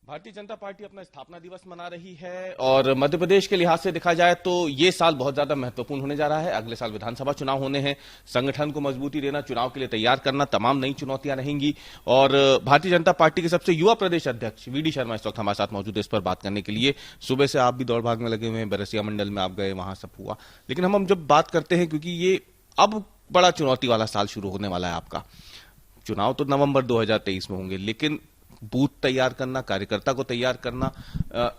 Bharatiya Janata party अपना स्थापना दिवस मना रही है और मध्य प्रदेश के लिहाज से देखा जाए तो ये साल बहुत ज्यादा महत्वपूर्ण होने जा रहा है। अगले साल विधानसभा चुनाव होने हैं, संगठन को मजबूती देना, चुनाव के लिए तैयार करना, तमाम नई चुनौतियां रहेंगी। और भारतीय जनता पार्टी के सबसे युवा प्रदेश अध्यक्ष वीडी शर्मा इस वक्त हमारे साथ मौजूद है इस पर बात करने के लिए। सुबह से आप भी दौड़ भाग में लगे हुए हैं, बरसिया मंडल में आप गए, वहां सब हुआ। लेकिन हम जब बात करते हैं, क्योंकि ये अब बड़ा चुनौती वाला साल शुरू होने वाला है आपका। चुनाव तो नवंबर 2023 में होंगे, लेकिन बूथ तैयार करना, कार्यकर्ता को तैयार करना,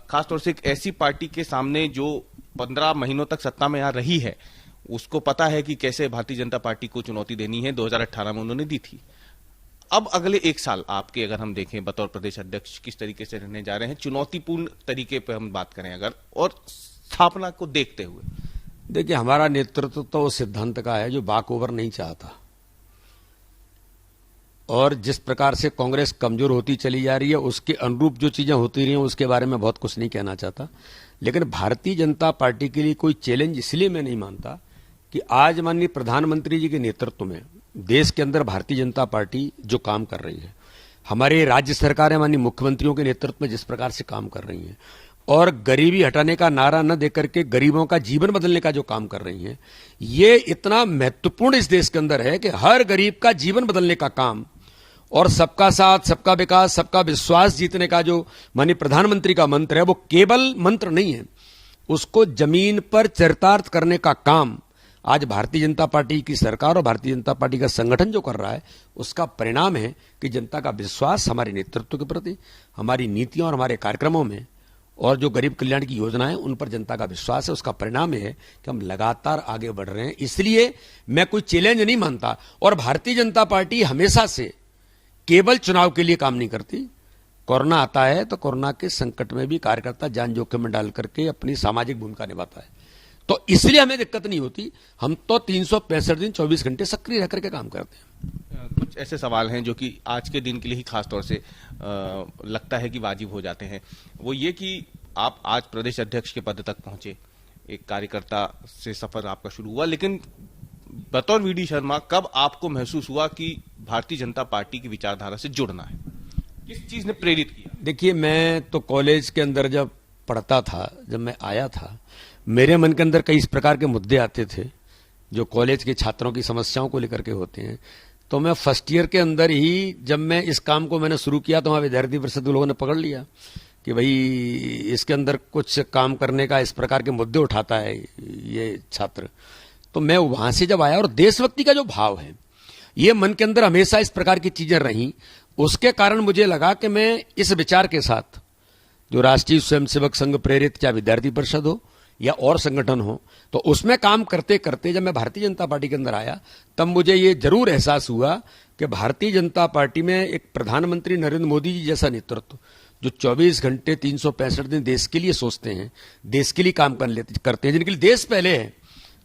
खासतौर से एक ऐसी पार्टी के सामने जो 15 महीनों तक सत्ता में यहां रही है, उसको पता है कि कैसे भारतीय जनता पार्टी को चुनौती देनी है। 2018 में उन्होंने दी थी। अब अगले एक साल आपके अगर हम देखें बतौर प्रदेश अध्यक्ष किस तरीके से रहने जा रहे हैं, चुनौतीपूर्ण तरीके पर हम बात करें अगर, और स्थापना को देखते हुए। देखिए, हमारा नेतृत्व तो उस सिद्धांत का है जो बाक ओवर नहीं चाहता, और जिस प्रकार से कांग्रेस कमजोर होती चली जा रही है उसके अनुरूप जो चीजें होती रही हैं उसके बारे में बहुत कुछ नहीं कहना चाहता। लेकिन भारतीय जनता पार्टी के लिए कोई चैलेंज इसलिए मैं नहीं मानता कि आज माननीय प्रधानमंत्री जी के नेतृत्व में देश के अंदर भारतीय जनता पार्टी जो काम कर रही है, हमारे राज्य सरकारें माननीय मुख्यमंत्रियों के नेतृत्व में जिस प्रकार से काम कर रही हैं, और गरीबी हटाने का नारा न देकर के गरीबों का जीवन बदलने का जो काम कर रही हैं, ये इतना महत्वपूर्ण इस देश के अंदर है कि हर गरीब का जीवन बदलने का काम और सबका साथ, सबका विकास, सबका विश्वास जीतने का जो माननीय प्रधानमंत्री का मंत्र है, वो केवल मंत्र नहीं है, उसको जमीन पर चरितार्थ करने का काम आज भारतीय जनता पार्टी की सरकार और भारतीय जनता पार्टी का संगठन जो कर रहा है, उसका परिणाम है कि जनता का विश्वास हमारे नेतृत्व के प्रति, हमारी नीतियों और हमारे कार्यक्रमों में, और जो गरीब कल्याण की योजनाएं उन पर जनता का विश्वास है। उसका परिणाम है कि हम लगातार आगे बढ़ रहे हैं। इसलिए मैं कोई चैलेंज नहीं मानता। और भारतीय जनता पार्टी हमेशा से केवल चुनाव के लिए काम नहीं करती। कोरोना आता है तो कोरोना के संकट में भी कार्यकर्ता जान जोखिम में डाल करके अपनी सामाजिक भूमिका निभाता है, तो इसलिए हमें दिक्कत नहीं होती। हम तो 365 दिन 24 घंटे सक्रिय रह करके काम करते हैं। कुछ ऐसे सवाल हैं जो कि आज के दिन के लिए ही खासतौर से लगता है कि वाजिब हो जाते हैं। वो ये कि आप आज प्रदेश अध्यक्ष के पद तक पहुंचे, एक कार्यकर्ता से सफर आपका शुरू हुआ, लेकिन बतौर वीडी शर्मा कब आपको महसूस हुआ कि भारतीय जनता पार्टी की विचारधारा से जुड़ना है? किस चीज ने प्रेरित किया? देखिए, मैं तो कॉलेज के अंदर जब पढ़ता था, जब मैं आया था, मेरे मन के अंदर कई इस प्रकार के मुद्दे आते थे जो कॉलेज के छात्रों की समस्याओं को लेकर के होते हैं। तो मैं फर्स्ट ईयर के अंदर ही जब मैं इस काम को मैंने शुरू किया तो वहां विद्यार्थी परिषद के लोगों ने पकड़ लिया कि भाई इसके अंदर कुछ काम करने का, इस प्रकार के मुद्दे उठाता है ये छात्र। तो मैं वहां से जब आया, और देशभक्ति का जो भाव है ये मन के अंदर हमेशा इस प्रकार की चीजें रहीं, उसके कारण मुझे लगा कि मैं इस विचार के साथ, जो राष्ट्रीय स्वयंसेवक संघ प्रेरित चाहे विद्यार्थी परिषद हो या और संगठन हो, तो उसमें काम करते करते जब मैं भारतीय जनता पार्टी के अंदर आया तब मुझे ये जरूर एहसास हुआ कि भारतीय जनता पार्टी में एक प्रधानमंत्री नरेंद्र मोदी जी जैसा नेतृत्व, जो 24 घंटे 365 दिन देश के लिए सोचते हैं, देश के लिए काम करते हैं, जिनके लिए देश पहले है,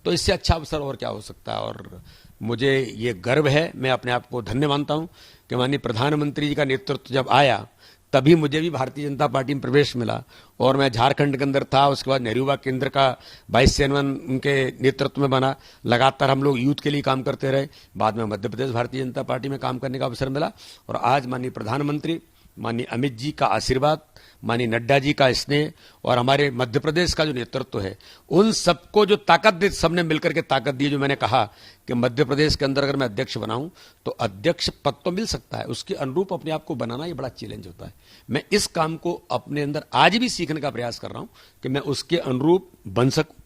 तो इससे अच्छा अवसर और क्या हो सकता है। और मुझे ये गर्व है, मैं अपने आप को धन्य मानता हूं कि माननीय प्रधानमंत्री जी का नेतृत्व जब आया तभी मुझे भी भारतीय जनता पार्टी में प्रवेश मिला। और मैं झारखंड के अंदर था, उसके बाद नेहरू युवा केंद्र का वाइस चेयरमैन उनके नेतृत्व में बना। लगातार हम लोग यूथ के लिए काम करते रहे। बाद में मध्य प्रदेश भारतीय जनता पार्टी में काम करने का अवसर मिला, और आज माननीय प्रधानमंत्री, माननीय अमित जी का आशीर्वाद, माननीय नड्डा जी का स्नेह, और हमारे मध्य प्रदेश का जो नेतृत्व है, उन सबको जो ताकत दी, सबने मिलकर के ताकत दी। जो मैंने कहा कि मध्य प्रदेश के अंदर अगर मैं अध्यक्ष बनाऊं तो अध्यक्ष पद तो मिल सकता है, उसके अनुरूप अपने आप को बनाना ये बड़ा चैलेंज होता है। मैं इस काम को अपने अंदर आज भी सीखने का प्रयास कर रहा हूं कि मैं उसके अनुरूप बन सकूं,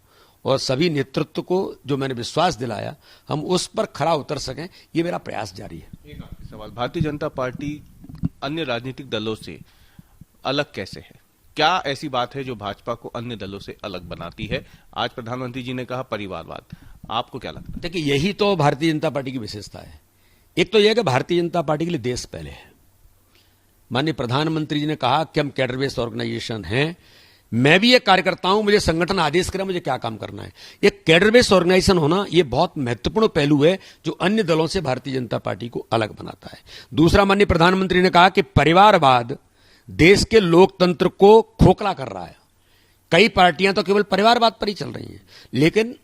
और सभी नेतृत्व को जो मैंने विश्वास दिलाया हम उस पर खरा उतर सकें, ये मेरा प्रयास जारी है। एक आखिरी सवाल, भारतीय जनता पार्टी अन्य राजनीतिक दलों से अलग कैसे है? क्या ऐसी बात है जो भाजपा को अन्य दलों से अलग बनाती है? आज प्रधानमंत्री जी ने कहा परिवारवाद, आपको क्या लगता है? देखिए, यही तो भारतीय जनता पार्टी की विशेषता है। एक तो यह कि भारतीय जनता पार्टी के लिए देश पहले है। माननीय प्रधानमंत्री जी ने कहा कि हम कैडर बेस्ड ऑर्गेनाइजेशन हैं, मैं भी एक कार्यकर्ता हूं, मुझे संगठन आदेश करे मुझे क्या काम करना है। ये कैडर बेस्ड ऑर्गेनाइजेशन होना ये बहुत महत्वपूर्ण पहलू है जो अन्य दलों से भारतीय जनता पार्टी को अलग बनाता है। दूसरा, माननीय प्रधानमंत्री ने कहा कि परिवारवाद देश के लोकतंत्र को खोखला कर रहा है। कई पार्टियां तो केवल परिवारवाद पर ही चल रही हैं, लेकिन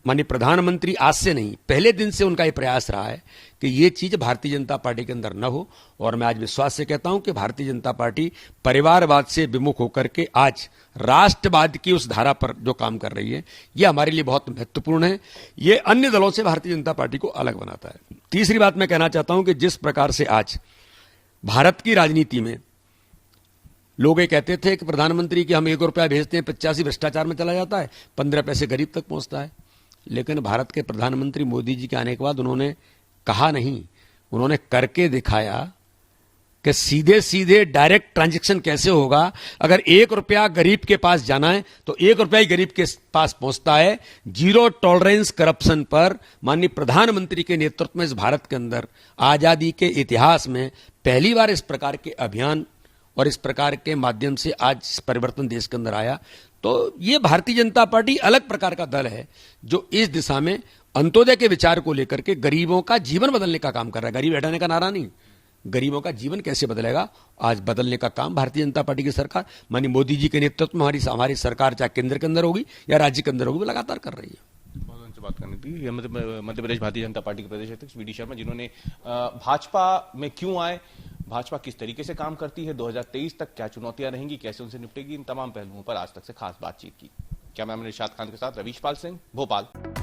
माननीय प्रधानमंत्री आज से नहीं, पहले दिन से उनका यह प्रयास रहा है कि ये चीज भारतीय जनता पार्टी के अंदर न हो। और मैं आज विश्वास से कहता हूं कि भारतीय जनता पार्टी परिवारवाद से विमुख होकर के आज राष्ट्रवाद की उस धारा पर जो काम कर रही है, यह हमारे लिए बहुत महत्वपूर्ण है। ये अन्य दलों से भारतीय जनता पार्टी को अलग बनाता है। तीसरी बात मैं कहना चाहता हूं कि जिस प्रकार से आज भारत की राजनीति में लोग ये कहते थे कि प्रधानमंत्री की हम 1 रुपया भेजते हैं 85 भ्रष्टाचार में चला जाता है, 15 पैसे गरीब तक पहुंचता है। लेकिन भारत के प्रधानमंत्री मोदी जी के आने के बाद उन्होंने कहा नहीं, उन्होंने करके दिखाया कि सीधे सीधे डायरेक्ट ट्रांजैक्शन कैसे होगा। अगर 1 रुपया गरीब के पास जाना है तो 1 रुपया ही गरीब के पास पहुंचता है। जीरो टॉलरेंस करप्शन पर माननीय प्रधानमंत्री के नेतृत्व में इस भारत के अंदर आजादी के इतिहास में पहली बार इस प्रकार के अभियान और इस प्रकार के माध्यम से आज परिवर्तन देश के अंदर आया। तो ये भारतीय जनता पार्टी अलग प्रकार का दल है जो इस दिशा में अंत्योदय के विचार को लेकर के गरीबों का जीवन बदलने का काम कर रहा है। गरीब हटाने का नारा नहीं, गरीबों का जीवन कैसे बदलेगा, आज बदलने का काम भारतीय जनता पार्टी की सरकार माननीय मोदी जी के नेतृत्व में हमारी सरकार चाहे केंद्र के अंदर होगी या राज्य के अंदर होगी, वो लगातार कर रही है। बहुत बात करनी थी। मध्य प्रदेश भारतीय जनता पार्टी के प्रदेश अध्यक्ष वी डी शर्मा, जिन्होंने भाजपा में क्यों आए, भाजपा किस तरीके से काम करती है, 2023 तक क्या चुनौतियां रहेंगी, कैसे उनसे निपटेगी, इन तमाम पहलुओं पर आज तक से खास बातचीत की। कैमरामैन इरशाद खान के साथ रवीश पाल सिंह, भोपाल।